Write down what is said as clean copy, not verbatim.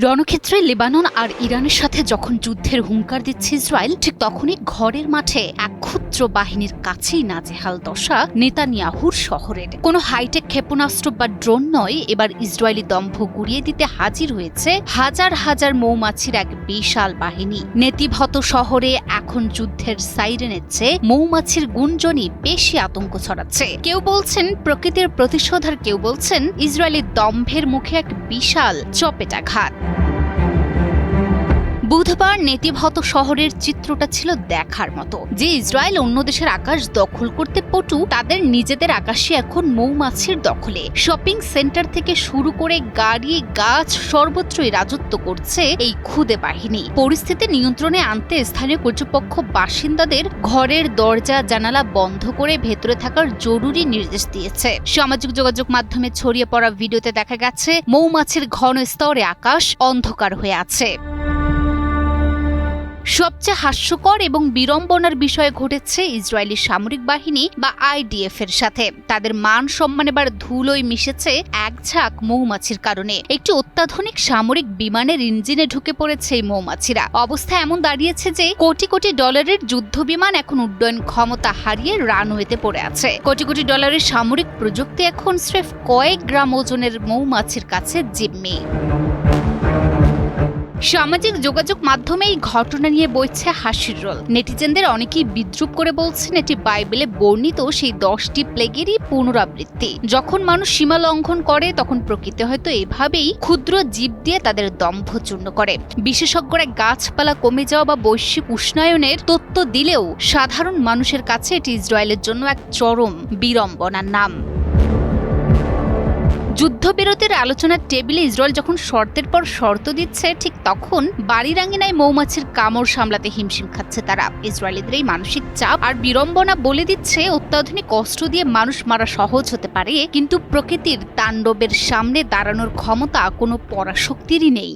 রণক্ষেত্রে Lebanon আর ইরানের সাথে যখন যুদ্ধের হুঙ্কার দিচ্ছে ইসরায়েল, ঠিক তখনই ঘরের মাঠে এক ক্ষুদ্র বাহিনীর কাছেই নাজেহাল দশা নেতানিয়াহুর শহরের। কোনো হাইটেক ক্ষেপণাস্ত্র বা ড্রোন নয়, এবার ইসরায়েলি দম্ভ গুড়িয়ে দিতে হাজির হয়েছে হাজার হাজার মৌমাছির এক বিশাল বাহিনী। নেতিভত শহরে এখন যুদ্ধের সাইরেনের চেয়ে মৌমাছির গুঞ্জনই বেশি আতঙ্ক ছড়াচ্ছে। কেউ বলছেন প্রকৃতির প্রতিশোধ, আর কেউ বলছেন ইসরায়েলি দম্ভের মুখে এক বিশাল চপেটাঘাত। বুধবার নেতিভত শহরের চিত্রটা ছিল দেখার মতো। যে ইসরায়েল অন্য দেশের আকাশ দখল করতে পটু, তাদের নিজেদের আকাশে এখন মৌমাছির দখলে। শপিং সেন্টার থেকে শুরু করে গাড়ি, গাছ সর্বত্রই রাজত্ব করছে এই ক্ষুদে বাহিনী। পরিস্থিতি নিয়ন্ত্রণে আনতে স্থানীয় কর্তৃপক্ষ বাসিন্দাদের ঘরের দরজা জানালা বন্ধ করে ভেতরে থাকার জরুরি নির্দেশ দিয়েছে। সামাজিক যোগাযোগ মাধ্যমে ছড়িয়ে পড়া ভিডিওতে দেখা গেছে মৌমাছির ঘন স্তরে আকাশ অন্ধকার হয়ে আছে। সবচেয়ে হাস্যকর এবং বিড়ম্বনার বিষয় ঘটেছে ইসরায়েলি সামরিক বাহিনী বা আইডিএফ এর সাথে। তাদের মান সম্মান এবার ধুলোয় মিশেছে এক ঝাঁক মৌমাছির কারণে। একটি অত্যাধুনিক সামরিক বিমানের ইঞ্জিনে ঢুকে পড়েছে এই মৌমাছিরা। অবস্থা এমন দাঁড়িয়েছে যে কোটি কোটি ডলারের যুদ্ধ বিমান এখন উড্ডয়ন ক্ষমতা হারিয়ে রানওয়েতে পড়ে আছে। কোটি কোটি ডলারের সামরিক প্রযুক্তি এখন স্রেফ কয়েক গ্রাম ওজনের মৌমাছির কাছে জিম্মি। সামাজিক যোগাযোগ মাধ্যমে এই ঘটনা নিয়ে বইছে হাসির রোল। নেটিজেনদের অনেকেই বিদ্রুপ করে বলছেন এটি বাইবেলে বর্ণিত সেই 10টি প্লেগেরই পুনরাবৃত্তি। যখন মানুষ সীমা লঙ্ঘন করে, তখন প্রকৃতি হয়তো এভাবেই ক্ষুদ্র জীব দিয়ে তাদের দম্ভ চূর্ণ করে। বিশেষজ্ঞরা গাছপালা কমে যাওয়া বা বৈশ্বিক উষ্ণায়নের তথ্য দিলেও সাধারণ মানুষের কাছে এটি ইসরায়েলের জন্য এক চরম বিড়ম্বনার নাম। যুদ্ধবিরতির আলোচনার টেবিলে ইসরায়েল যখন শর্তের পর শর্ত দিচ্ছে, ঠিক তখন বাড়ির আঙিনায় মৌমাছির কামড় সামলাতে হিমশিম খাচ্ছে তারা। ইসরায়েলিদের এই মানসিক চাপ আর বিড়ম্বনা বলে দিচ্ছে অত্যাধুনিক অস্ত্র দিয়ে মানুষ মারা সহজ হতে পারে, কিন্তু প্রকৃতির তাণ্ডবের সামনে দাঁড়ানোর ক্ষমতা কোনো পরাশক্তিরই নেই।